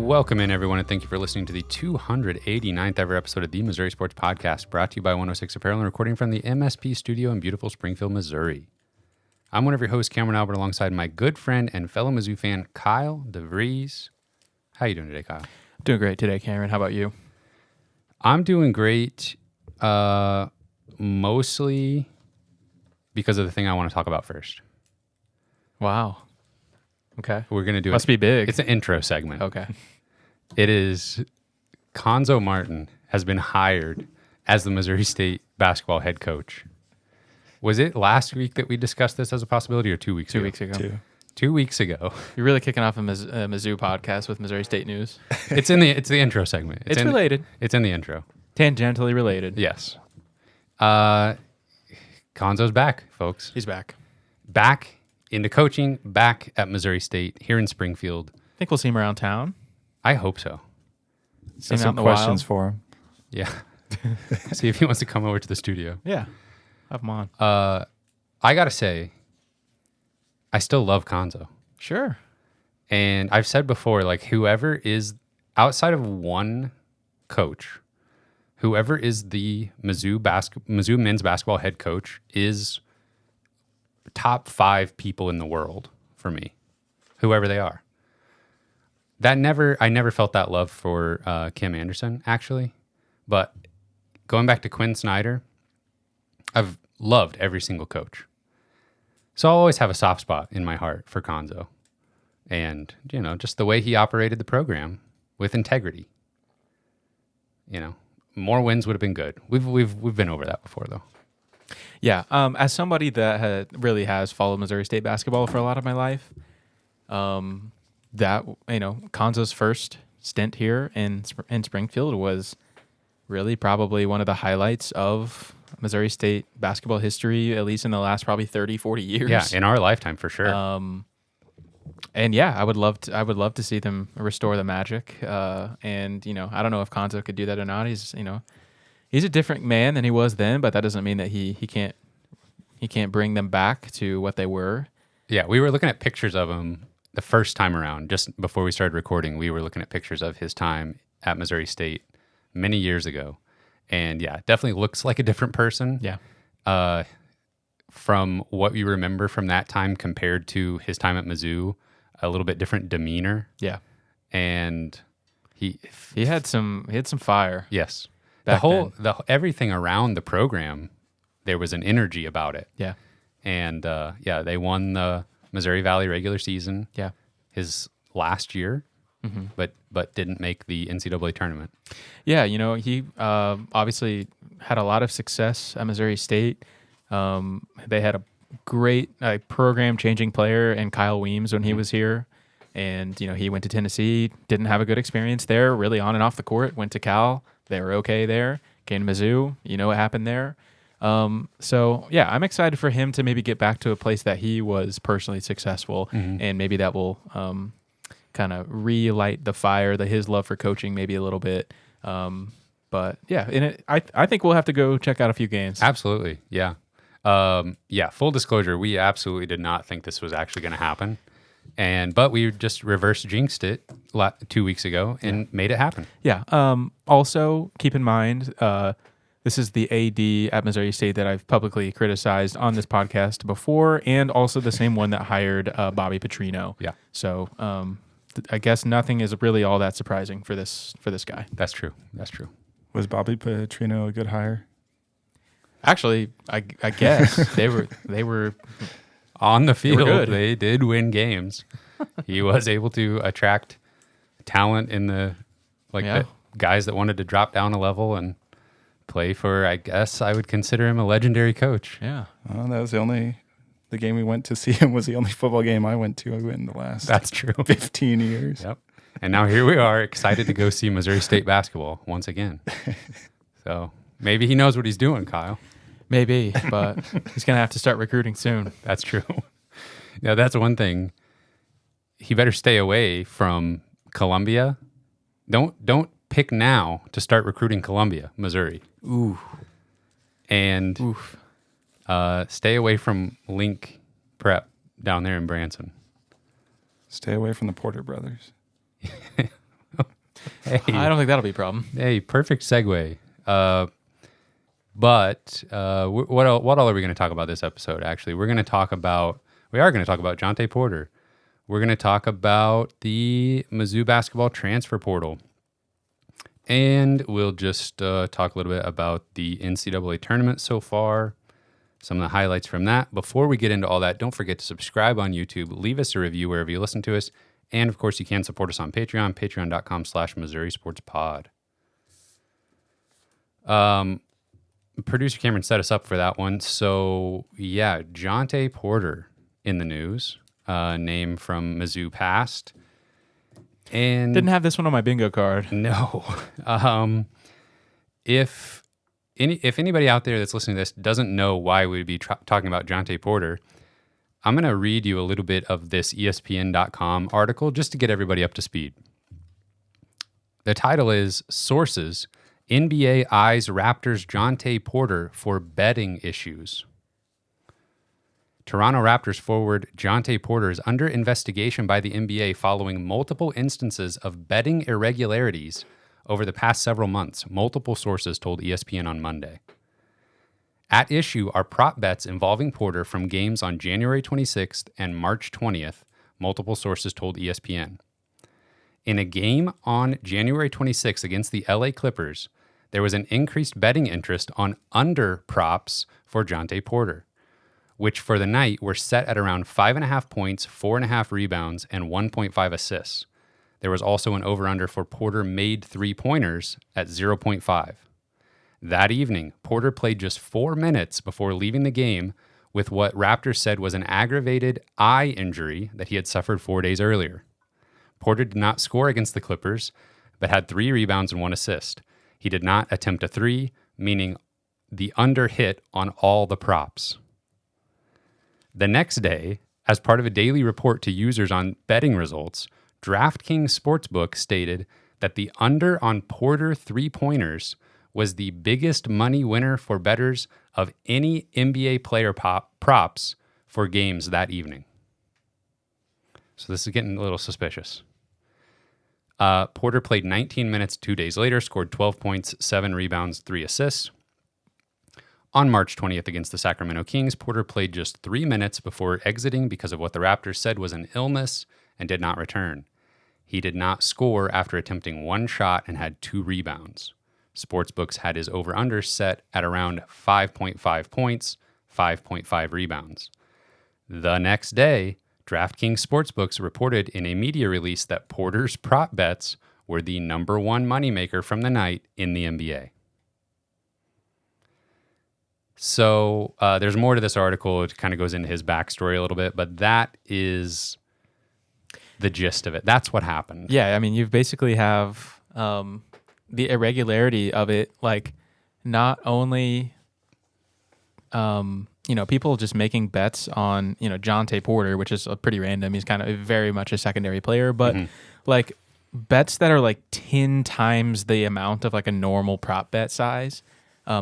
Welcome in, everyone, and thank you for listening to the 289th ever episode of the Missouri Sports Podcast, brought to you by 106 Apparel and recording from the MSP studio in beautiful Springfield, Missouri. I'm one of your hosts, Cameron Albert, alongside my good friend and fellow Mizzou fan, Kyle DeVries. How you doing today, Kyle? Doing great today, Cameron. How about you? I'm doing great, mostly because of the thing I want to talk about first. Wow. Okay. We're going to do Must be big. It's an intro segment. Okay. It is Cuonzo Martin has been hired as the Missouri State basketball head coach. Was it last week that we discussed this as a possibility, or 2 weeks ago? 2 weeks ago. 2 weeks ago. You're really kicking off a Mizzou podcast with Missouri State news. It's the intro segment. It's related. It's in the intro. Tangentially related. Yes. Cuonzo's back, folks. He's back. Back into coaching, back at Missouri State, here in Springfield. Think we'll see him around town. I hope so. See him out some in the questions wild. for him. Yeah. See if he wants to come over to the studio. Yeah. Have him on. I got to say, I still love Cuonzo. Sure. And I've said before, like, whoever is, outside of one coach, whoever is the Mizzou men's basketball head coach is top 5 people in the world for me, whoever they are. I never felt that love for Kim Anderson, actually. But going back to Quinn Snyder, I've loved every single coach. So I'll always have a soft spot in my heart for Cuonzo. And, you know, just the way he operated the program with integrity. You know, more wins would have been good. We've been over that before, though. Yeah. As somebody that really has followed Missouri State basketball for a lot of my life, Cuonzo's first stint here in Springfield was really probably one of the highlights of Missouri State basketball history, at least in the last probably 30, 40 years. Yeah, in our lifetime, for sure. And yeah, I would love to see them restore the magic. And, you know, I don't know if Cuonzo could do that or not. He's a different man than he was then, but that doesn't mean that he can't bring them back to what they were. Yeah, we were looking at pictures of him the first time around, just before we started recording. We were looking at pictures of his time at Missouri State many years ago. And yeah, definitely looks like a different person. Yeah. From what we remember from that time compared to his time at Mizzou, a little bit different demeanor. Yeah. And he had some fire. Yes. Everything around the program, there was an energy about it. Yeah. And they won the Missouri Valley regular season. Yeah. His last year. Mm-hmm. But didn't make the NCAA tournament. Yeah, you know, he obviously had a lot of success at Missouri State. They had a great program-changing player in Kyle Weems when he was here. And, you know, he went to Tennessee, didn't have a good experience there, really on and off the court, went to Cal. They were okay there. Came to Mizzou. You know what happened there. So, yeah, I'm excited for him to maybe get back to a place that he was personally successful. Mm-hmm. And maybe that will kind of relight the fire, his love for coaching maybe a little bit. But yeah, I think we'll have to go check out a few games. Absolutely. Yeah. Full disclosure, we absolutely did not think this was actually going to happen. But we just reverse jinxed it 2 weeks ago and made it happen. Yeah. Also keep in mind, this is the AD at Missouri State that I've publicly criticized on this podcast before, and also the same one that hired Bobby Petrino. Yeah. So, I guess nothing is really all that surprising for this guy. That's true. Was Bobby Petrino a good hire? Actually, I guess they were on the field. Good. They did win games. He was able to attract talent in the guys that wanted to drop down a level and play for. I guess I would consider him a legendary coach. Yeah. That was the game we went to see him was the only football game I went to in the last That's true. 15 years. Yep. And now here we are, excited to go see Missouri State basketball once again. So maybe he knows what he's doing, Kyle. Maybe, but he's going to have to start recruiting soon. That's true. Now, that's one thing. He better stay away from Columbia. Don't pick now to start recruiting Columbia, Missouri. Ooh. And Oof. Stay away from Link Prep down there in Branson. Stay away from the Porter brothers. Hey, I don't think that'll be a problem. hey, perfect segue. But what all are we going to talk about this episode? Actually, we are going to talk about Jontay Porter. We're going to talk about the Mizzou basketball transfer portal. And we'll just talk a little bit about the NCAA tournament so far, some of the highlights from that. Before we get into all that, don't forget to subscribe on YouTube, leave us a review wherever you listen to us, and of course, you can support us on Patreon, patreon.com/Missouri Sports Pod. Producer Cameron set us up for that one. So, yeah, Jontay Porter in the news, name from Mizzou past. And Didn't have this one on my bingo card. no. If anybody out there that's listening to this doesn't know why we'd be talking about Jontay Porter, I'm going to read you a little bit of this ESPN.com article just to get everybody up to speed. The title is Sources, NBA Eyes Raptors Jontay Porter for Betting Issues. Toronto Raptors forward Jontay Porter is under investigation by the NBA following multiple instances of betting irregularities over the past several months, multiple sources told ESPN on Monday. At issue are prop bets involving Porter from games on January 26th and March 20th, multiple sources told ESPN. In a game on January 26th against the LA Clippers, there was an increased betting interest on under props for Jontay Porter, which for the night were set at around 5.5 points, 4.5 rebounds, and 1.5 assists. There was also an over-under for Porter made three-pointers at 0.5. That evening, Porter played just 4 minutes before leaving the game with what Raptors said was an aggravated eye injury that he had suffered 4 days earlier. Porter did not score against the Clippers, but had 3 rebounds and 1 assist. He did not attempt a three, meaning the under hit on all the props. The next day, as part of a daily report to users on betting results, DraftKings Sportsbook stated that the under on Porter three-pointers was the biggest money winner for bettors of any NBA player props for games that evening. So this is getting a little suspicious. Porter played 19 minutes 2 days later, scored 12 points, 7 rebounds, 3 assists. On March 20th against the Sacramento Kings, Porter played just 3 minutes before exiting because of what the Raptors said was an illness and did not return. He did not score after attempting 1 shot and had 2 rebounds. Sportsbooks had his over-under set at around 5.5 points, 5.5 rebounds. The next day, DraftKings Sportsbooks reported in a media release that Porter's prop bets were the number one moneymaker from the night in the NBA. So there's more to this article. It kind of goes into his backstory a little bit, but that is the gist of it. That's what happened. Yeah, I mean, you basically have the irregularity of it, like not only, people just making bets on, Jontay Porter, which is pretty random. He's kind of very much a secondary player, but like bets that are like 10 times the amount of like a normal prop bet size.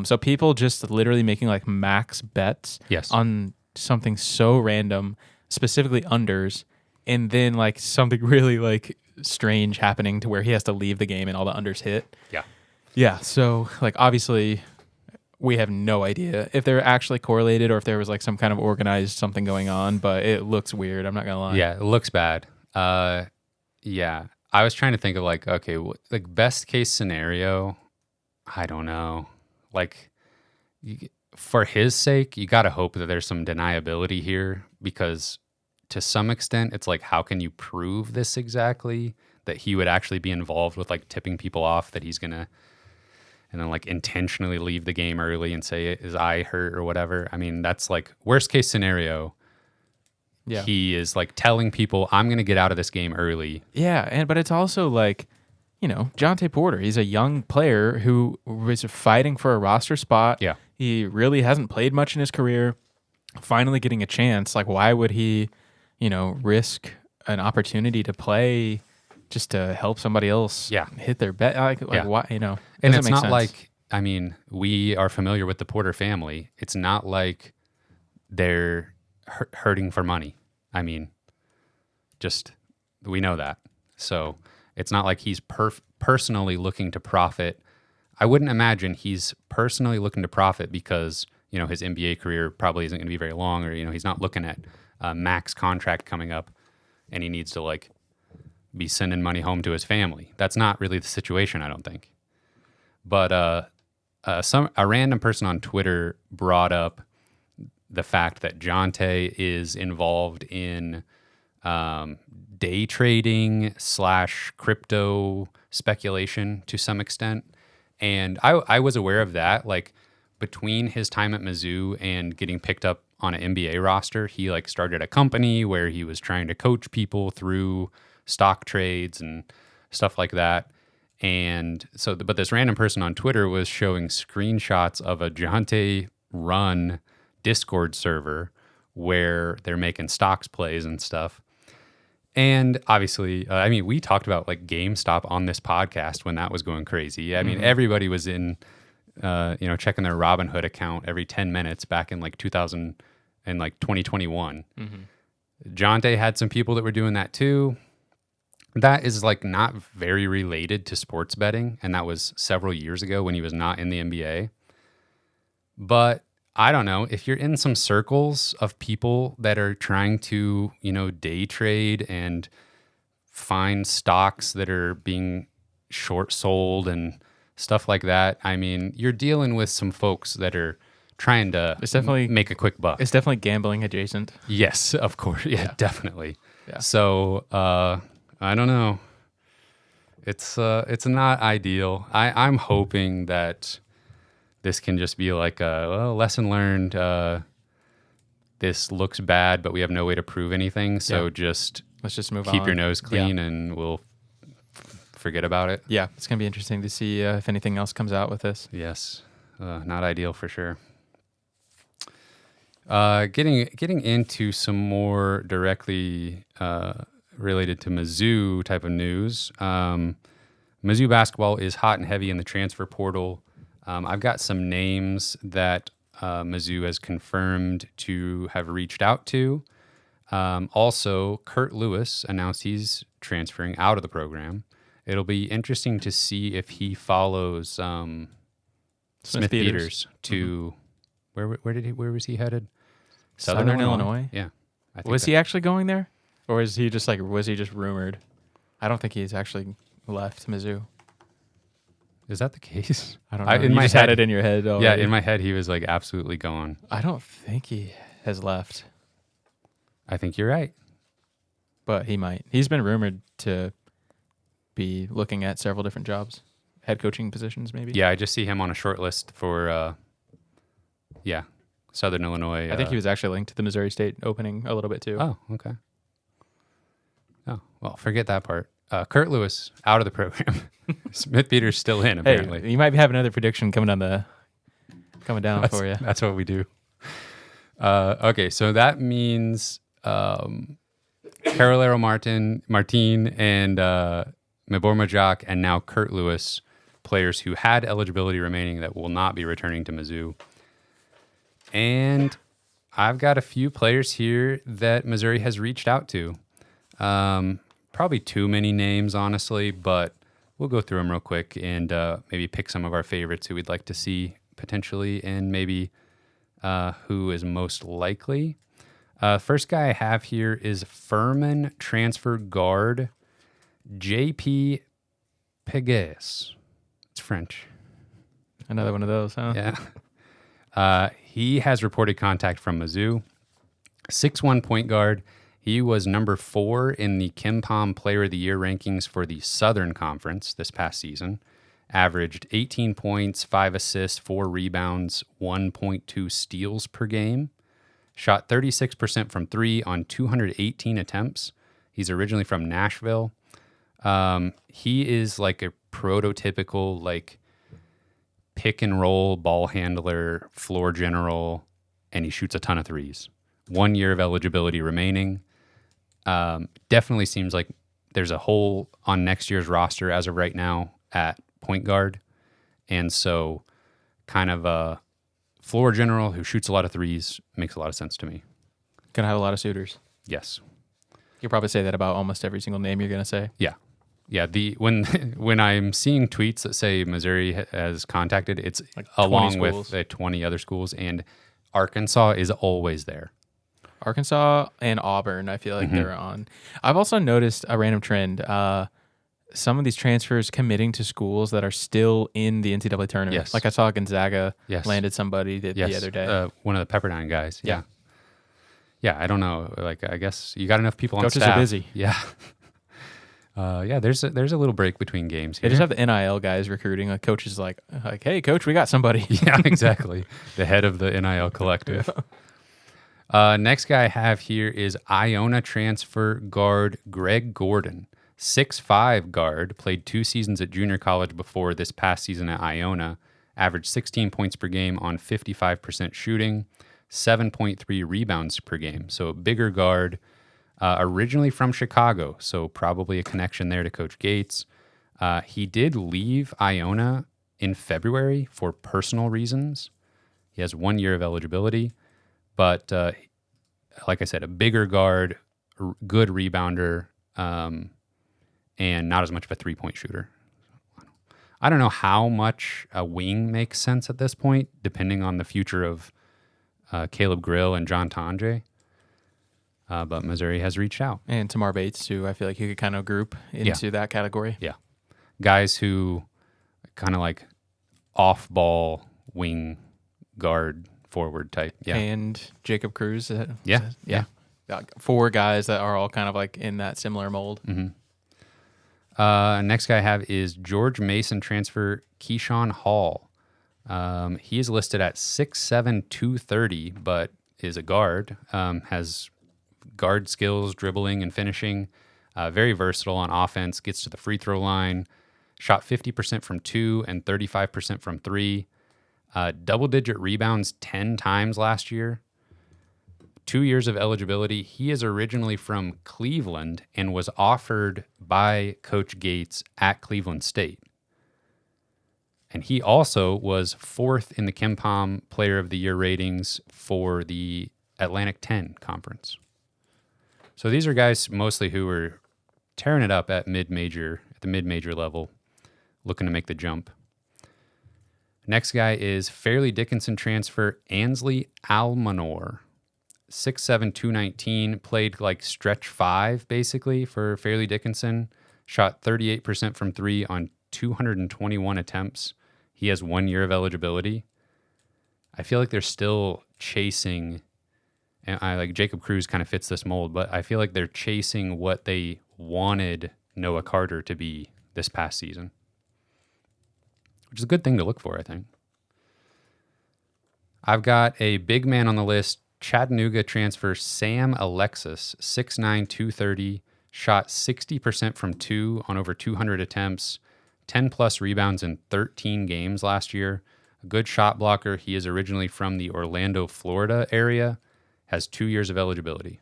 So people just literally making like max bets on something so random, specifically unders, and then like something really like strange happening to where he has to leave the game and all the unders hit. Yeah. So like obviously we have no idea if they're actually correlated or if there was like some kind of organized something going on, but it looks weird. I'm not gonna lie. Yeah, it looks bad. Yeah. I was trying to think of like, okay, like best case scenario. I don't know. Like, for his sake, you got to hope that there's some deniability here because to some extent, it's like, how can you prove this exactly? That he would actually be involved with like tipping people off that he's going to, and then like intentionally leave the game early and say his eye hurt or whatever. I mean, that's like worst case scenario. Yeah. He is like telling people, I'm going to get out of this game early. Yeah. But it's also like, Jontay Porter, he's a young player who was fighting for a roster spot. Yeah. He really hasn't played much in his career. Finally getting a chance. Like, why would he, risk an opportunity to play just to help somebody else hit their bet? Like why, And it's not sense. Like, I mean, we are familiar with the Porter family. It's not like they're hurting for money. I mean, just, we know that. So it's not like he's personally looking to profit. I wouldn't imagine he's personally looking to profit because, his NBA career probably isn't going to be very long, or, he's not looking at a max contract coming up and he needs to like be sending money home to his family. That's not really the situation, I don't think. But a random person on Twitter brought up the fact that Jontay is involved in day trading / crypto speculation to some extent. And I was aware of that. Like between his time at Mizzou and getting picked up on an NBA roster, he like started a company where he was trying to coach people through stock trades and stuff like that. And so, but this random person on Twitter was showing screenshots of a Jontay run Discord server where they're making stocks plays and stuff. And obviously, we talked about like GameStop on this podcast when that was going crazy. I mean, everybody was in, checking their Robinhood account every 10 minutes back in like 2000 and like 2021. Jontay had some people that were doing that too. That is like not very related to sports betting. And that was several years ago when he was not in the NBA. But I don't know, if you're in some circles of people that are trying to, day trade and find stocks that are being short sold and stuff like that, I mean, you're dealing with some folks that are trying to make a quick buck. It's definitely gambling adjacent. Yes, of course. Yeah. Definitely. Yeah. So, I don't know. It's not ideal. I'm hoping that this can just be like a lesson learned. This looks bad, but we have no way to prove anything. So let's just move on. Keep your nose clean, and we'll forget about it. Yeah, it's gonna be interesting to see if anything else comes out with this. Yes, not ideal for sure. Getting into some more directly related to Mizzou type of news. Mizzou basketball is hot and heavy in the transfer portal. I've got some names that Mizzou has confirmed to have reached out to. Also, Kurt Lewis announced he's transferring out of the program. It'll be interesting to see if he follows Smith Peters to where was he headed? Southern Illinois. Yeah. Was he actually going there, or was he just rumored? I don't think he's actually left Mizzou. Is that the case? I don't know. You just had it in your head. Already. Yeah, in my head, he was like absolutely gone. I don't think he has left. I think you're right. But he might. He's been rumored to be looking at several different jobs, head coaching positions maybe. Yeah, I just see him on a short list for, Southern Illinois. I think he was actually linked to the Missouri State opening a little bit too. Oh, okay. Oh, well, forget that part. Kurt Lewis out of the program. Smith Peters still in, apparently. Hey, you might have another prediction coming down for you. That's what we do. Okay, so that means Carolero Martin, and Mebor Majak, and now Kurt Lewis, players who had eligibility remaining that will not be returning to Mizzou. And I've got a few players here that Missouri has reached out to. Probably too many names, honestly, but we'll go through them real quick and maybe pick some of our favorites who we'd like to see potentially, and maybe who is most likely. First guy I have here is Furman transfer guard JP Pegues. It's French. Another one of those, huh? Yeah. He has reported contact from Mizzou. 6'1" point guard. He was number 4 in the KenPom Player of the Year rankings for the Southern Conference this past season. Averaged 18 points, 5 assists, 4 rebounds, 1.2 steals per game. Shot 36% from 3 on 218 attempts. He's originally from Nashville. He is like a prototypical like pick and roll ball handler, floor general, and he shoots a ton of threes. 1 year of eligibility remaining. Definitely seems like there's a hole on next year's roster as of right now at point guard. And so kind of a floor general who shoots a lot of threes makes a lot of sense to me. Gonna have a lot of suitors. Yes. You'll probably say that about almost every single name you're gonna say. Yeah. Yeah, the when I'm seeing tweets that say Missouri has contacted, it's Like 20 along with schools. 20 other schools, and Arkansas is always there. Arkansas and Auburn, I feel like they're on. I've also noticed a random trend. Some of these transfers committing to schools that are still in the NCAA tournament. Yes. Like I saw Gonzaga Yes. landed somebody the Yes, other day. one of the Pepperdine guys. Yeah. Yeah, I don't know. Like, I guess you got enough people on Coaches staff. are busy. Yeah. Yeah, there's a little break between games They here. just have the NIL guys recruiting. Like coaches like, hey, coach, we got somebody. Yeah, exactly. The head of the NIL collective. Next guy I have here is Iona transfer guard Greg Gordon. 6'5" guard, played 2 seasons at junior college before this past season at Iona. Averaged 16 points per game on 55% shooting, 7.3 rebounds per game. So a bigger guard. Originally from Chicago, so probably a connection there to Coach Gates. He did leave Iona in February for personal reasons. He has 1 year of eligibility, but like I said, a bigger guard, good rebounder, and not as much of a three-point shooter. I don't know how much a wing makes sense at this point, depending on the future of Caleb Grill and John Tonje. But Missouri has reached out. And Tamar Bates, too. I feel like you could kind of group into that category. Yeah. Guys who kind of like off-ball wing guard forward type. Yeah. And Jacob Cruz. Yeah. 4 guys that are all kind of like in that similar mold. Next guy I have is George Mason transfer Keyshawn Hall. He is listed at 6'7", 230, but is a guard. Has guard skills, dribbling, and finishing. Very versatile on offense, gets to the free throw line, shot 50% from 2 and 35% from 3. Double-digit rebounds 10 times last year. 2 years of eligibility. He is originally from Cleveland and was offered by Coach Gates at Cleveland State. And he also was 4th in the KenPom Player of the Year ratings for the Atlantic 10 Conference. So these are guys mostly who were tearing it up at the mid-major level, looking to make the jump. Next guy is Fairleigh Dickinson transfer Ansley Almanor. 6'7", 219, played like stretch 5 basically for Fairleigh Dickinson. Shot 38% from 3 on 221 attempts. He has 1 year of eligibility. I feel like they're still chasing, and I like Jacob Cruz kind of fits this mold, but I feel like they're chasing what they wanted Noah Carter to be this past season, which is a good thing to look for, I think. I've got a big man on the list, Chattanooga transfer Sam Alexis, 6'9", 230, shot 60% from 2 on over 200 attempts, 10-plus rebounds in 13 games last year. A good shot blocker. He is originally from the Orlando, Florida area, has 2 years of eligibility.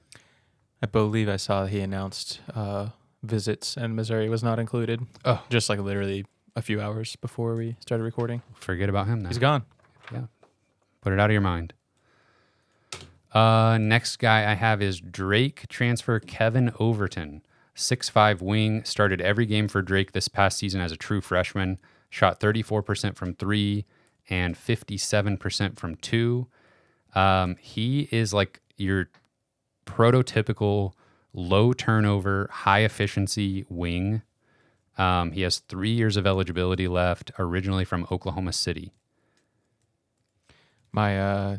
I believe I saw he announced visits, and Missouri was not included. Oh. Just like literally a few hours before we started recording. Forget about him now. He's gone. Yeah. Put it out of your mind. Next guy I have is Drake transfer Kevin Overton. 6'5" wing, started every game for Drake this past season as a true freshman. Shot 34% from 3 and 57% from 2. He is like your prototypical low turnover, high efficiency wing. He has 3 years of eligibility left, originally from Oklahoma City. My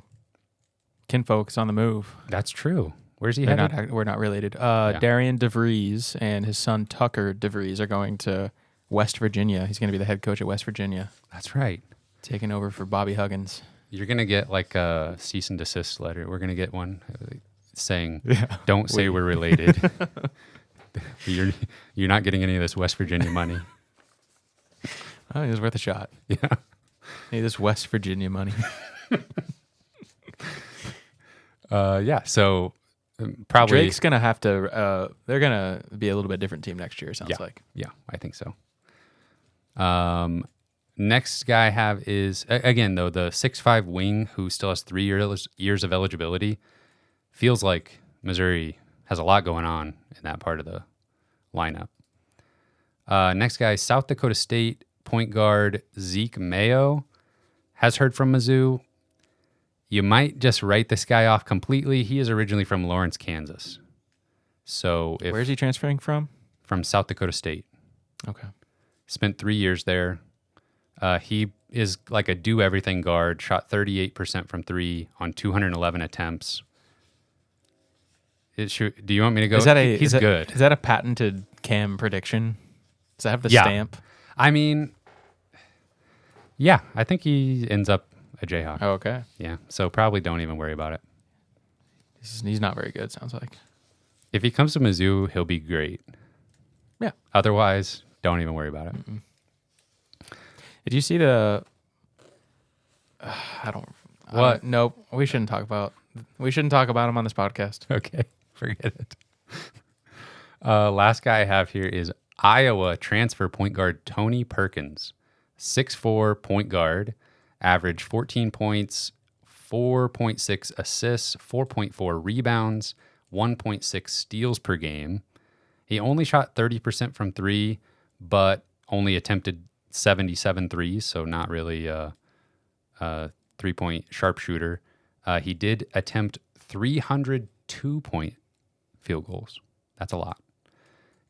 kinfolk's on the move. That's true. Where's he They're headed? we're not related. Darian DeVries and his son Tucker DeVries are going to West Virginia. He's going to be the head coach at West Virginia, That's right. taking over for Bobby Huggins. You're going to get like a cease and desist letter. We're going to get one saying, don't say we're related. You're not getting any of this West Virginia money. Oh, it was worth a shot. Yeah. Hey, this West Virginia money. So probably Drake's going to have to, they're going to be a little bit different team next year, sounds like. Yeah, I think so. Next guy I have is, again, though, the 6'5" wing who still has 3 years of eligibility. Feels like Missouri has a lot going on in that part of the lineup. Next guy, South Dakota State point guard Zeke Mayo has heard from Mizzou. You might just write this guy off completely. He is originally from Lawrence, Kansas. So Where is he transferring from? From South Dakota State. Okay. Spent 3 years there. He is like a do-everything guard, shot 38% from 3 on 211 attempts. Do you want me to go? He's good. Is that a patented Cam prediction? Does that have the Yeah. stamp? I mean, yeah, I think he ends up a Jayhawk. Oh, okay. Yeah, so probably don't even worry about it. He's not very good, sounds like. If he comes to Mizzou, he'll be great. Yeah. Otherwise, don't even worry about it. Mm-mm. Did you see the... I don't... Nope. We shouldn't talk about him on this podcast. Okay, forget it. Last guy I have here is Iowa transfer point guard Tony Perkins. 6'4" point guard, averaged 14 points, 4.6 assists, 4.4 rebounds, 1.6 steals per game. He only shot 30% from 3, but only attempted 77 threes, so not really a three-point sharpshooter. He did attempt 302-point field goals. That's a lot.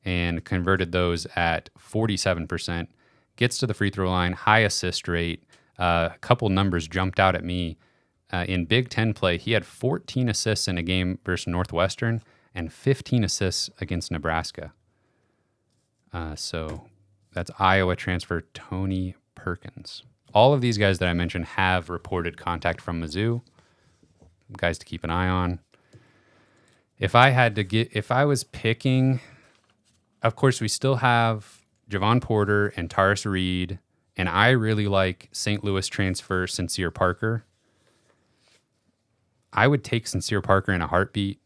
And converted those at 47%. Gets to the free throw line, high assist rate. A couple numbers jumped out at me. In Big Ten play, he had 14 assists in a game versus Northwestern and 15 assists against Nebraska. So that's Iowa transfer Tony Perkins. All of these guys that I mentioned have reported contact from Mizzou. Guys to keep an eye on. If I was picking, of course, we still have Javon Porter and Taris Reed, and I really like St. Louis transfer Sincere Parker. I would take Sincere Parker in a heartbeat.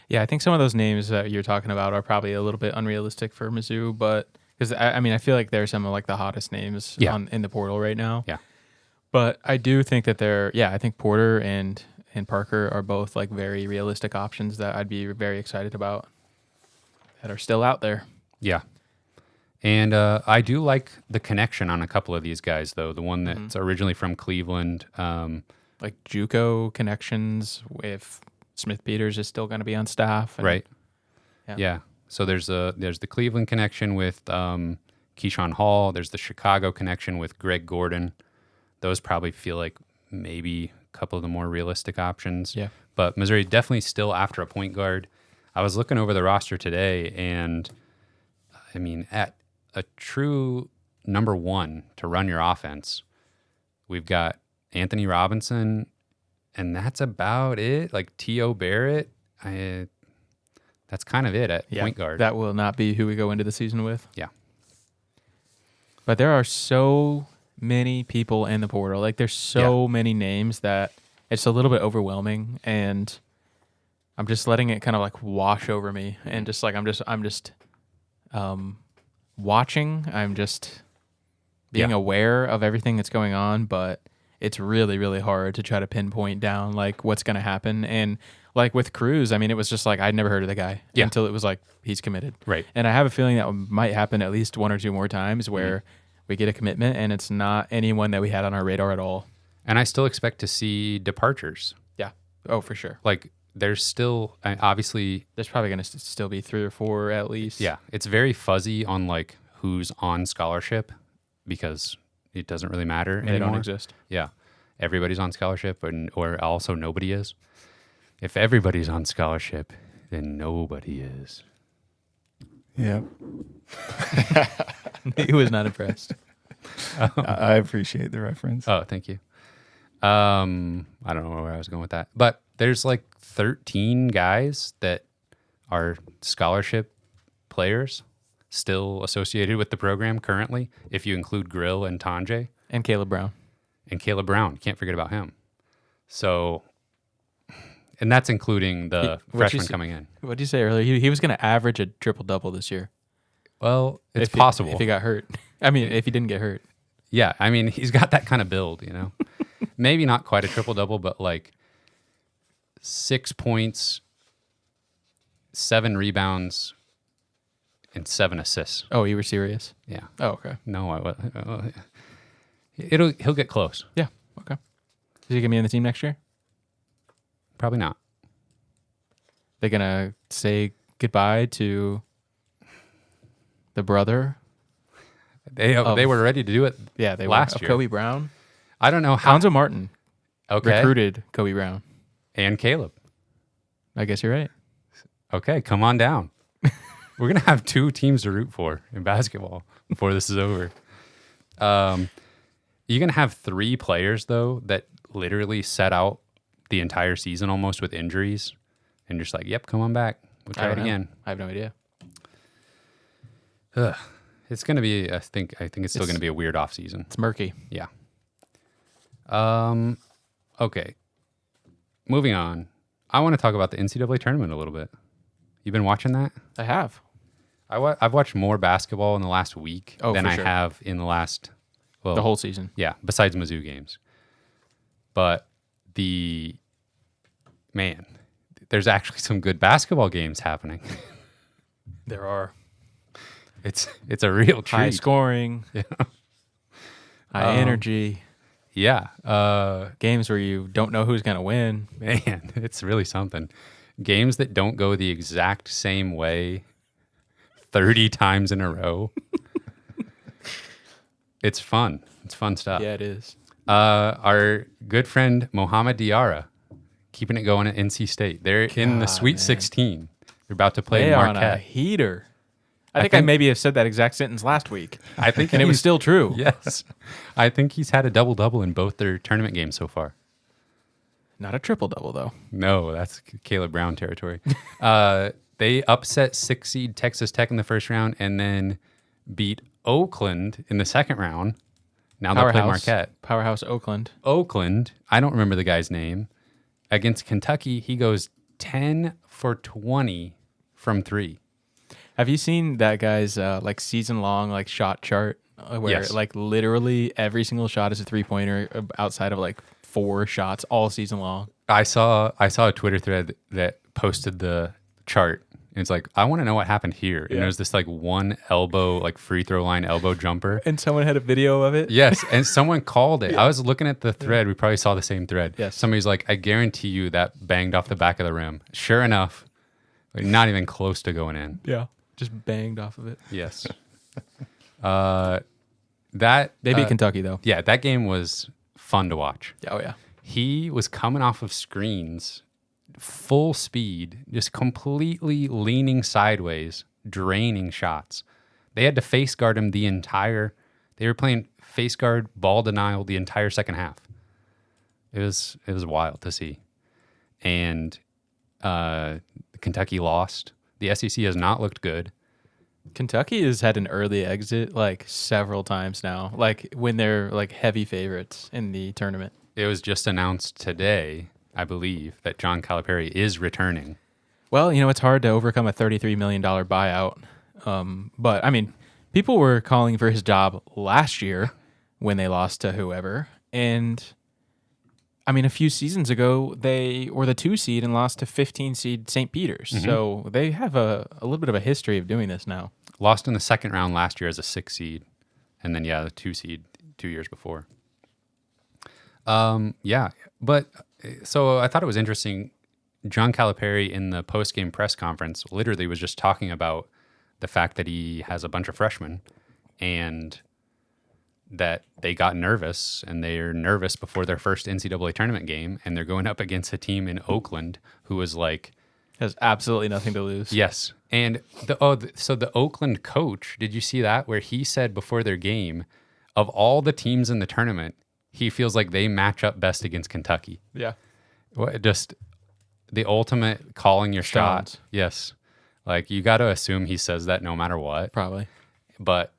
Yeah, I think some of those names that you're talking about are probably a little bit unrealistic for Mizzou, but because I feel like they're some of like the hottest names in the portal right now. Yeah. But I do think that I think Porter and Parker are both like very realistic options that I'd be very excited about that are still out there. Yeah. And I do like the connection on a couple of these guys, though. The one that's originally from Cleveland. Like JUCO connections, if Smith Peters is still going to be on staff. Right. Yeah. So there's the Cleveland connection with Keyshawn Hall. There's the Chicago connection with Greg Gordon. Those probably feel like maybe a couple of the more realistic options. Yeah. But Missouri definitely still after a point guard. I was looking over the roster today, and I mean, at a true number one to run your offense, we've got Anthony Robinson, and that's about it. Like T.O. Barrett, that's kind of it at point guard. That will not be who we go into the season with. Yeah. But there are so many people in the portal. Like there's so many names that it's a little bit overwhelming, and I'm just letting it kind of like wash over me, and just like I'm just watching. I'm just being aware of everything that's going on, but it's really, really hard to try to pinpoint down like what's going to happen. And like with Cruz, I mean, it was just like I'd never heard of the guy until it was like he's committed. Right. And I have a feeling that might happen at least one or two more times where we get a commitment and it's not anyone that we had on our radar at all. And I still expect to see departures. Yeah. Oh, for sure. Like there's still, obviously, there's probably going to still be 3 or 4 at least. Yeah. It's very fuzzy on like who's on scholarship because it doesn't really matter anymore. They don't exist. Yeah. Everybody's on scholarship, or also nobody is. If everybody's on scholarship, then nobody is. Yeah. He was not impressed. I appreciate the reference. Oh, thank you. I don't know where I was going with that. But there's like 13 guys that are scholarship players still associated with the program currently, if you include Grill and Tanjay. And Caleb Brown. And Caleb Brown. Can't forget about him. So, and that's including the freshmen coming in. What did you say earlier? He was going to average a triple-double this year. Well, it's possible. If he got hurt. I mean, if he didn't get hurt. Yeah, I mean, he's got that kind of build, you know. Maybe not quite a triple-double, but like 6 points, 7 rebounds, and 7 assists. Oh, you were serious? Yeah. Oh, okay. No, he'll get close. Yeah. Okay. Is he gonna be on the team next year? Probably not. They're gonna say goodbye to the brother. They were ready to do it. Yeah, they last were. year. Kobe Brown. I don't know how. Cuonzo Martin Okay. recruited Kobe Brown. And Caleb. I guess you're right. Okay, come on down. We're gonna have 2 teams to root for in basketball before this is over. You're gonna have 3 players though that literally set out the entire season almost with injuries, and you're just like, "Yep, come on back. We'll try it again." I have no idea. Ugh. It's gonna be. I think it's still gonna be a weird off season. It's murky. Yeah. Okay. Moving on. I want to talk about the NCAA tournament a little bit. You been watching that? I have. I've watched more basketball in the last week than I have in the last, well, The whole season. yeah, besides Mizzou games. But there's actually some good basketball games happening. There are It's a real treat. high scoring, Yeah. high energy Yeah. games where you don't know who's gonna win. Man, it's really something. Games that don't go the exact same way 30 times in a row. It's fun. It's fun stuff. Yeah, it is. Our good friend Mohamed Diarra keeping it going at NC State. They're in the Sweet man. 16. They're about to play They are on a Marquette. heater. I think I maybe have said that exact sentence last week, I think and it was he's- still true. Yes. I think he's had a double-double in both their tournament games so far. Not a triple double though. No, that's Caleb Brown territory. They upset 6 seed Texas Tech in the first round and then beat Oakland in the second round. Now they'll play Marquette. Powerhouse Oakland. Oakland, I don't remember the guy's name. Against Kentucky, he goes 10 for 20 from 3. Have you seen that guy's like season long like shot chart where Yes. like literally every single shot is a 3-pointer outside of like 4 shots all season long? I saw a Twitter thread that posted the chart. And it's like, I want to know what happened here. And Yeah. there's this like one elbow, like free throw line elbow jumper. And someone had a video of it. Yes, and someone called it. I was looking at the thread. We probably saw the same thread. Yes. Somebody's like, I guarantee you that banged off the back of the rim. Sure enough, like, not even close to going in. Yeah. Just banged off of it. Yes. That They beat Kentucky though. Yeah, that game was fun to watch. Oh yeah. He was coming off of screens, full speed, just completely leaning sideways, draining shots. They had to face guard him they were playing face guard, ball denial the entire second half. It was wild to see. And Kentucky lost. The SEC has not looked good. Kentucky has had an early exit like several times now, like when they're like heavy favorites in the tournament. It was just announced today, I believe, that John Calipari is returning. Well, you know, it's hard to overcome a $33 million buyout. But, I mean, people were calling for his job last year when they lost to whoever. And, I mean, a few seasons ago, they were the 2 seed and lost to 15 seed St. Peter's. Mm-hmm. So they have a little bit of a history of doing this now. Lost in the second round last year as a 6 seed. And then, the 2 seed 2 years before. But so I thought it was interesting. John Calipari in the post-game press conference literally was just talking about the fact that he has a bunch of freshmen and that they got nervous and they're nervous before their first NCAA tournament game. And they're going up against a team in Oakland who was like, Has absolutely nothing to lose. yes. And so the Oakland coach, did you see that? Where he said before their game, of all the teams in the tournament, he feels like they match up best against Kentucky. Yeah. Just the ultimate calling your shot. Stones. Yes. Like you got to assume he says that no matter what. Probably. But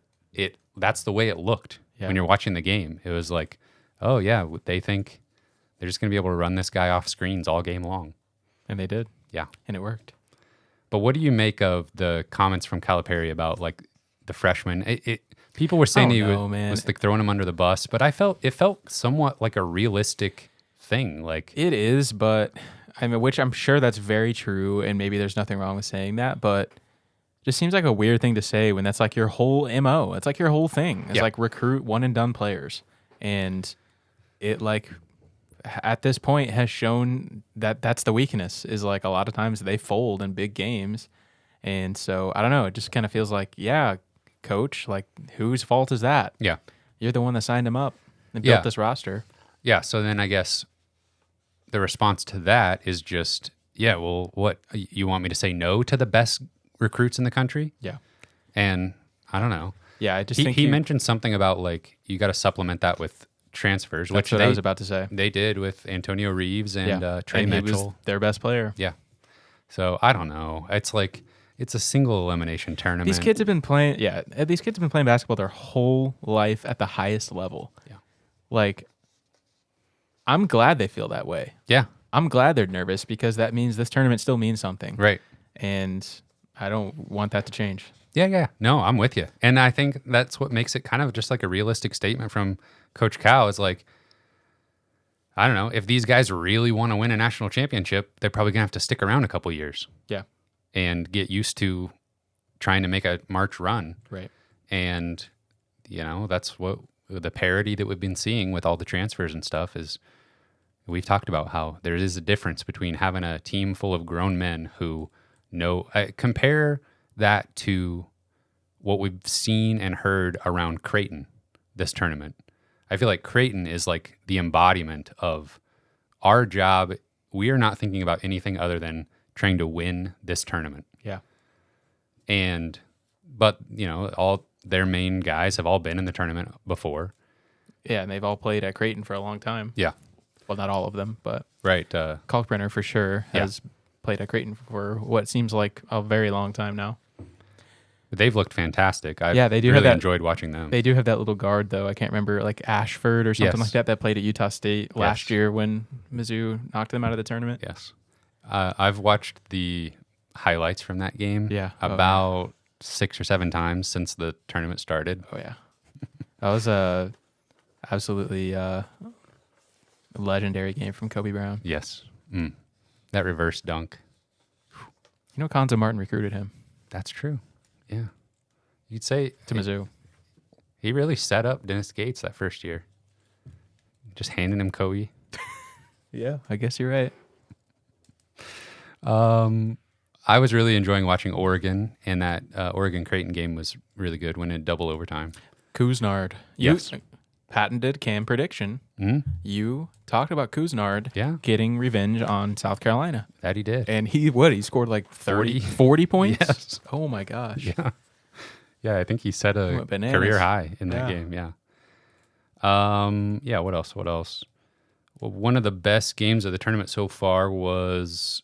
that's the way it looked when you're watching the game. It was like, oh yeah, they think they're just going to be able to run this guy off screens all game long. And they did. Yeah. And it worked. But what do you make of the comments from Calipari about like the freshmen? People were saying was like throwing him under the bus, but it felt somewhat like a realistic thing. Like It is, but I mean, which I'm sure that's very true, and maybe there's nothing wrong with saying that, but just seems like a weird thing to say when that's like your whole MO. It's like your whole thing. It's Yeah. like recruit one and done players. And it like at this point has shown that that's the weakness is like a lot of times they fold in big games. And so I don't know. It just kind of feels like, yeah, coach, like whose fault is that? Yeah. You're the one that signed him up and Yeah. built this roster. Yeah. So then I guess the response to that is just, yeah, well, what, you want me to say no to the best recruits in the country? Yeah. And I don't know. Yeah, I just He, think he mentioned something about like, you got to supplement that with transfers, that's which what I was about to say. they did with Antonio Reeves and Trey and he was Mitchell. their best player. Yeah. So I don't know. It's like, it's a single elimination tournament. These kids have been playing, these kids have been playing basketball their whole life at the highest level. Yeah. Like, I'm glad they feel that way. Yeah. I'm glad they're nervous because that means this tournament still means something. Right. And I don't want that to change. Yeah, yeah. No, I'm with you. And I think that's what makes it kind of just like a realistic statement from Coach Cal is like, I don't know, if these guys really want to win a national championship, they're probably going to have to stick around a couple years Yeah. and get used to trying to make a March run. Right. And, you know, that's what the parity that we've been seeing with all the transfers and stuff is we've talked about how there is a difference between having a team full of grown men who know, compare that to what we've seen and heard around Creighton this tournament. I feel like Creighton is like the embodiment of our job. We are not thinking about anything other than trying to win this tournament. Yeah. But you know, all their main guys have all been in the tournament before. Yeah, and they've all played at Creighton for a long time. Yeah. Well, not all of them, but Right. Kalkbrenner for sure has played at Creighton for what seems like a very long time now. They've looked fantastic. I've they do really have that, enjoyed watching them. They do have that little guard, though. I can't remember, like Ashford or something Yes. like that played at Utah State last year when Mizzou knocked them out of the tournament. Yes. I've watched the highlights from that game about 6 or 7 times since the tournament started. Oh, yeah. That was a absolutely legendary game from Kobe Brown. Yes. That reverse dunk. You know, Cuonzo Martin recruited him That's true. Yeah. You'd say to Mizzou. he really set up Dennis Gates that first year. Just handing him Kobe. Yeah, I guess you're right. I was really enjoying watching Oregon, and that Oregon Creighton game was really good when in double overtime. Kuznard. Yes. Patented Cam prediction. You talked about Kuznard getting revenge on South Carolina. That he did. And he scored like 40 points? Yes. Oh my gosh. Yeah. Yeah, I think he set a Went bananas. career high in that game. Yeah. What else? Well, one of the best games of the tournament so far was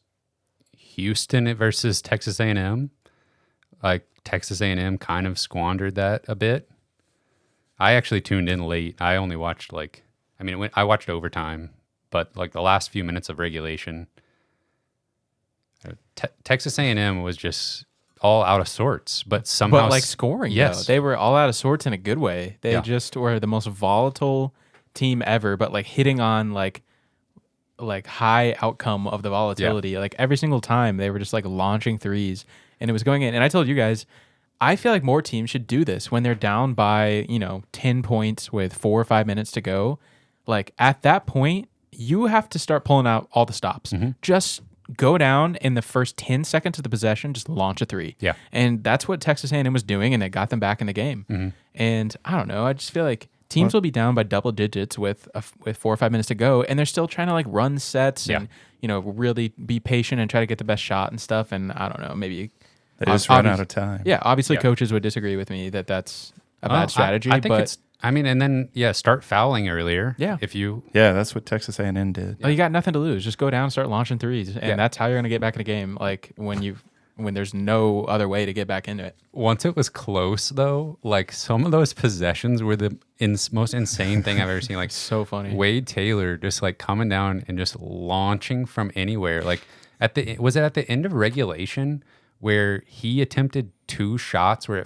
Houston versus Texas A&M. Like Texas A&M kind of squandered that a bit. I actually tuned in late. I only watched I watched overtime, but like the last few minutes of regulation, Texas A&M was just all out of sorts, but somehow But like scoring, yes, though. They were all out of sorts in a good way. They Yeah. just were the most volatile team ever, but like hitting on like high outcome of the volatility. Like every single time they were just like launching threes and it was going in. And I told you guys, I feel like more teams should do this when they're down by, 10 points with 4 or 5 minutes to go. Like at that point, you have to start pulling out all the stops. Just go down in the first 10 seconds of the possession, just launch a three. Yeah. And that's what Texas A&M was doing, and they got them back in the game. And I don't know, I just feel like teams will be down by double digits with 4 or 5 minutes to go, and they're still trying to like run sets and really be patient and try to get the best shot and stuff. And I don't know, maybe They just run out of time. Yeah, obviously coaches would disagree with me that that's a bad strategy. I think but it's. I mean, and then start fouling earlier. Yeah. If you. Yeah, that's what Texas A&M did. you got nothing to lose. Just go down and start launching threes, and that's how you're gonna get back in the game. Like when there's no other way to get back into it. Once it was close, though, like some of those possessions were the most insane thing I've ever seen. Like So funny. Wade Taylor just like coming down and just launching from anywhere. Like was it at the end of regulation where he attempted 2 shots where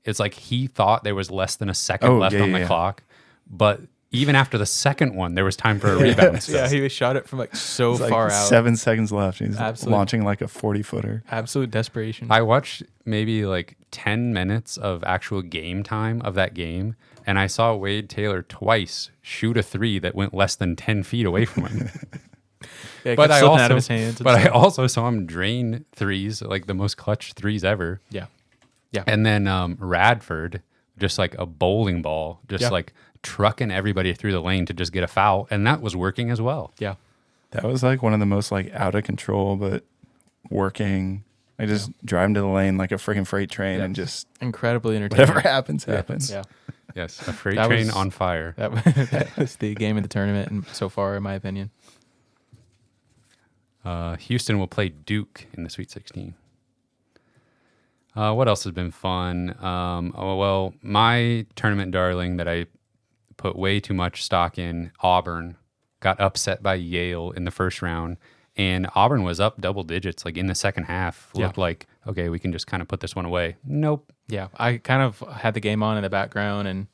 it's like he thought there was less than a second left on the clock, but even after the second one, there was time for a rebound. So. Yeah, he shot it from like so It's like far out. 7 seconds left. He's Absolute- launching like a 40-footer. Absolute desperation. I watched maybe like 10 minutes of actual game time of that game, and I saw Wade Taylor twice shoot a three that went less than 10 feet away from him. Yeah, it but kept I slipping also, out of his hands. but I also saw him drain threes, like the most clutch threes ever. Yeah. And then Radford, just like a bowling ball, just like trucking everybody through the lane to just get a foul, and that was working as well. Yeah. That was like one of the most like out of control, but working. I just drive into the lane like a freaking freight train and just Incredibly entertaining. whatever happens. Yeah. Yes, a freight That train was- on fire. That was the game of the tournament and so far, in my opinion. Houston will play Duke in the Sweet 16. What else has been fun? Well, my tournament darling that I put way too much stock in, Auburn, got upset by Yale in the first round. And Auburn was up double digits, like in the second half. Looked like, okay, we can just kind of put this one away. Nope. Yeah. I kind of had the game on in the background and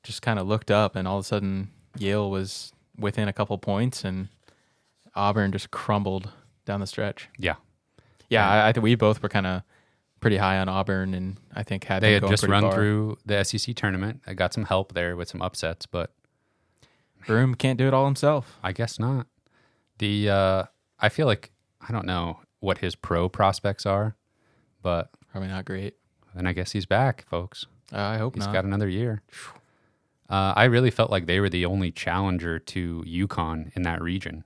just kind of looked up, and all of a sudden Yale was within a couple points and Auburn just crumbled down the stretch. Yeah. Yeah, I think we both were kind of pretty high on Auburn, and I think They them had going just pretty run far. through the SEC tournament. I got some help there with some upsets, but Broome can't do it all himself. I guess not. I feel like, I don't know what his pro prospects are, but Probably not great. then I guess he's back, folks. I hope He's not. got another year. I really felt like they were the only challenger to UConn in that region,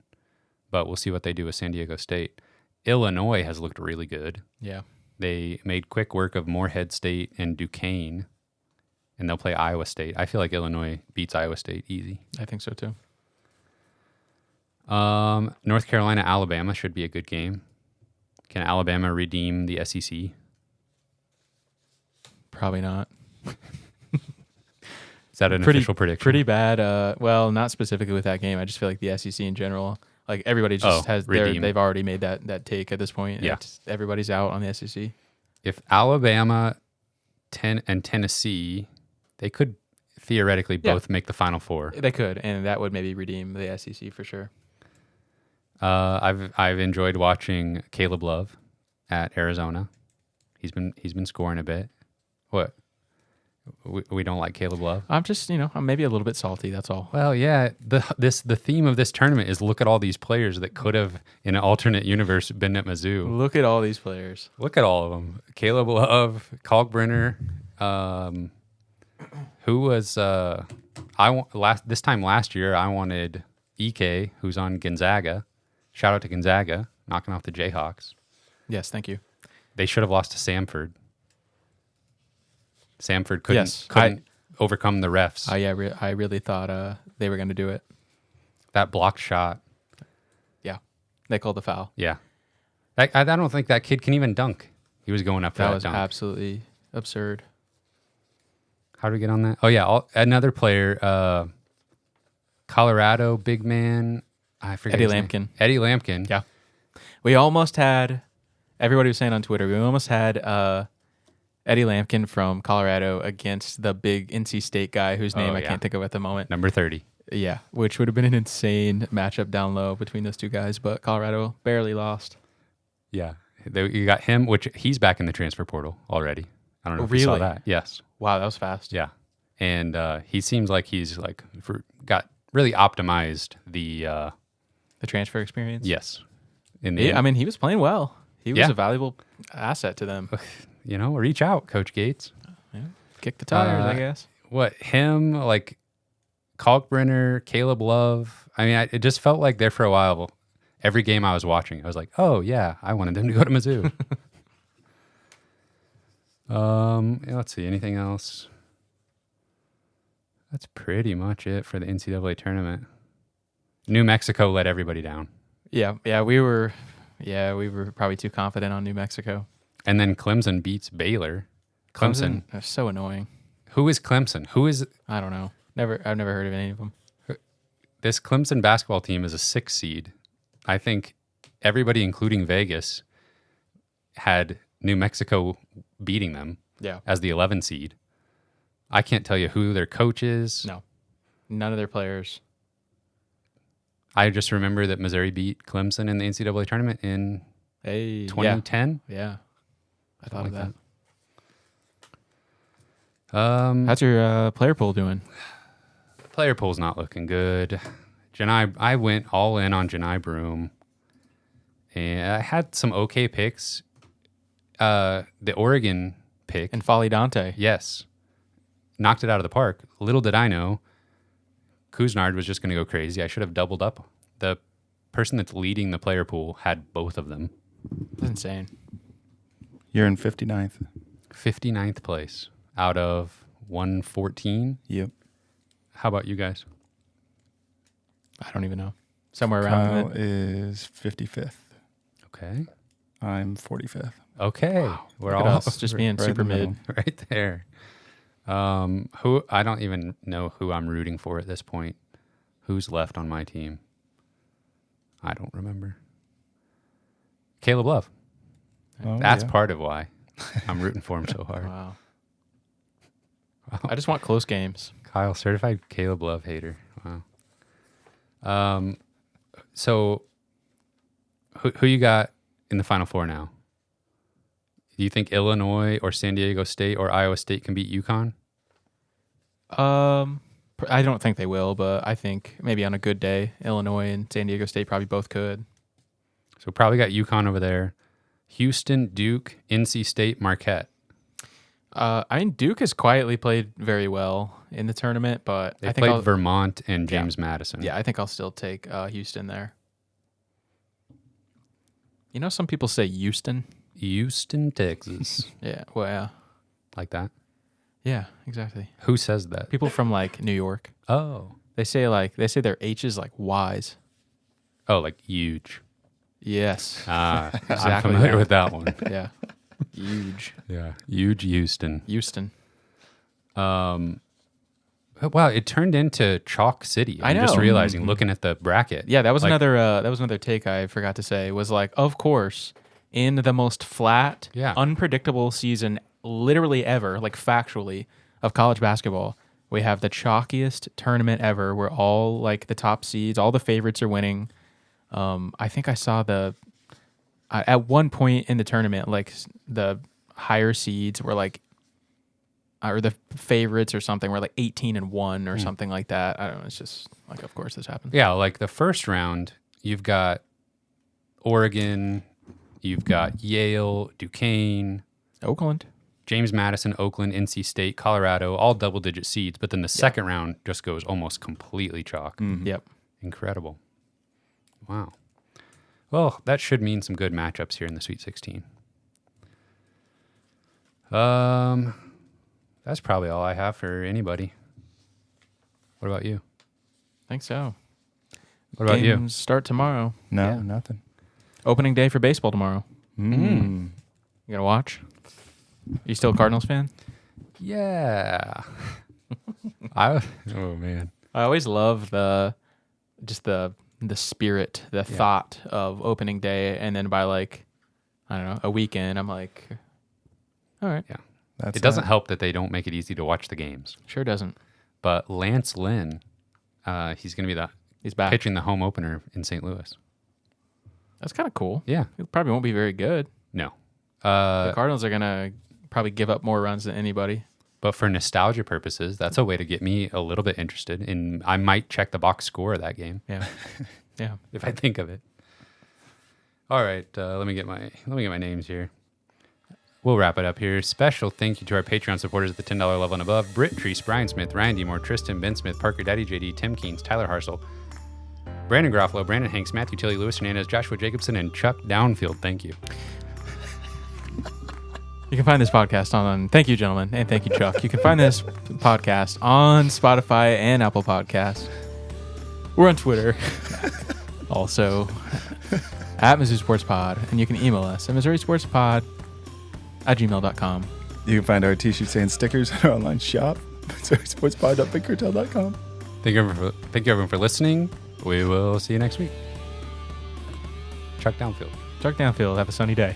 but we'll see what they do with San Diego State. Illinois has looked really good. Yeah. They made quick work of Morehead State and Duquesne, and they'll play Iowa State. I feel like Illinois beats Iowa State easy. I think so too. North Carolina, Alabama should be a good game. Can Alabama redeem the SEC? Probably not. Is that an official prediction? Pretty bad. Well, not specifically with that game. I just feel like the SEC in general, like everybody just they've already made that take at this point. Yeah. Everybody's out on the SEC. If Alabama and Tennessee, they could theoretically both make the Final Four. They could, and that would maybe redeem the SEC for sure. I've enjoyed watching Caleb Love at Arizona. He's been scoring a bit. What? We don't like Caleb Love? I'm just, I'm maybe a little bit salty. That's all. Well, yeah. The theme of this tournament is look at all these players that could have, in an alternate universe, been at Mizzou. Look at all these players. Look at all of them. Caleb Love, Kalkbrenner, who was this time last year I wanted Ike, who's on Gonzaga. Shout out to Gonzaga, knocking off the Jayhawks. Yes, thank you. They should have lost to Samford. Samford couldn't overcome the refs. I really thought they were going to do it. That blocked shot. Yeah, they called the foul. Yeah. I don't think that kid can even dunk. He was going up for that was dunk. Absolutely absurd. How do we get on that? Oh, yeah. Another player, Colorado big man. I forget Eddie his name. Lampkin. Eddie Lampkin. Yeah. We almost had, everybody was saying on Twitter, we almost had Eddie Lampkin from Colorado against the big NC State guy whose name I can't think of at the moment. Number 30. Yeah, which would have been an insane matchup down low between those two guys, but Colorado barely lost. Yeah. You got him, which he's back in the transfer portal already. I don't know if you saw Really? that. Yes. Wow, that was fast. Yeah. And he seems like he's got really optimized the transfer experience. yes. In the I mean, he was playing well. He was Yeah. a valuable asset to them. reach out, Coach Gates. Kick the tires, I guess. What him, like Kalkbrenner, Caleb Love. I mean, it just felt like there for a while. Every game I was watching, I was like, oh yeah, I wanted them to go to Mizzou. Let's see, anything else? That's pretty much it for the NCAA tournament. New Mexico let everybody down. Yeah, we were probably too confident on New Mexico. And then Clemson beats Baylor. Clemson. They're so annoying. Who is Clemson? I don't know. I've never heard of any of them. This Clemson basketball team is a 6 seed. I think everybody, including Vegas, had New Mexico beating them Yeah. as the 11 seed. I can't tell you who their coach is. No. None of their players. I just remember that Missouri beat Clemson in the NCAA tournament in 2010. Yeah. I thought of Something that. How's your player pool doing? Player pool's not looking good. I went all in on Janai Broom, and I had some okay picks. The Oregon pick, And Folly Dante. yes, knocked it out of the park. Little did I know, Kuznard was just going to go crazy. I should have doubled up. The person that's leading the player pool had both of them. That's insane. You're in 59th. 59th place out of 114. Yep. How about you guys? I don't even know. Somewhere around Kyle that. is 55th. Okay. I'm 45th. Okay. We're Look at all us just being right in super the mid. middle. right there. Who I don't even know who I'm rooting for at this point. Who's left on my team? I don't remember. Caleb Love. Oh, That's yeah. part of why I'm rooting for him so hard. Wow. I just want close games. Kyle, certified Caleb Love hater. Wow. So who you got in the Final Four now? Do you think Illinois or San Diego State or Iowa State can beat UConn? I don't think they will, but I think maybe on a good day, Illinois and San Diego State probably both could. So probably got UConn over there. Houston, Duke, NC State, Marquette. I mean, Duke has quietly played very well in the tournament, but They I think played Vermont and James Madison. I think I'll still take Houston there. You know, some people say Houston. Houston, Texas. Yeah, well, yeah. Like that. Yeah, exactly. Who says that? People from like New York, Oh. they say their H's like Y's. Oh, like huge. Yes. I'm Exactly familiar that. with that one. Yeah. Huge. Yeah. Huge Houston. Houston. Wow, it turned into Chalk City. I I'm just know. realizing, looking at the bracket. Yeah, that was Like, another take I forgot to say was like, of course, in the most flat, unpredictable season literally ever, like factually, of college basketball, we have the chalkiest tournament ever where all like the top seeds, all the favorites are winning. I think I saw at one point in the tournament, like the higher seeds were like, or the favorites or something were like 18-1 or something like that. I don't know. It's just like, of course this happened. Yeah, like the first round, you've got Oregon, you've got Yale, Duquesne, Oakland. James Madison, Oakland, NC State, Colorado, all double-digit seeds. But then the second round just goes almost completely chalk. Yep. Incredible. Wow. Well, that should mean some good matchups here in the Sweet 16. That's probably all I have for anybody. What about you? I think so. What about you? Games start tomorrow. No, Yeah. nothing. Opening day for baseball tomorrow. Mm. You gonna watch? You still a Cardinals fan? Yeah. Oh man. I always love the spirit, the thought of opening day, and then by like, I don't know, a weekend, I'm like, all right. Yeah. That's It doesn't help that they don't make it easy to watch the games. Sure doesn't. But Lance Lynn, he's going to be He's back. pitching the home opener in St. Louis. That's kind of cool. Yeah. It probably won't be very good. No. The Cardinals are gonna probably give up more runs than anybody. But for nostalgia purposes, that's a way to get me a little bit interested. And I might check the box score of that game. Yeah. Yeah. If I think of it. All right, let me get my names here. We'll wrap it up here. Special thank you to our Patreon supporters at the $10 level and above: Britt Treese, Brian Smith, Ryan D. Moore, Tristan, Ben Smith, Parker, Daddy JD, Tim Keynes, Tyler Harsel, Brandon Garofalo, Brandon Hanks, Matthew Tilley, Louis Hernandez, Joshua Jacobson, and Chuck Downfield. Thank you. You can find this podcast on. Thank you, gentlemen, and thank you, Chuck. You can find this podcast on Spotify and Apple Podcasts. We're on Twitter, also at Mizzou Sports Pod, and you can email us at MissouriSportsPod@gmail.com. You can find our t-shirts and stickers at our online shop, MissouriSportsPod.BigCartel.com. Thank you everyone for listening. We will see you next week. Chuck Downfield. Chuck Downfield. Have a sunny day.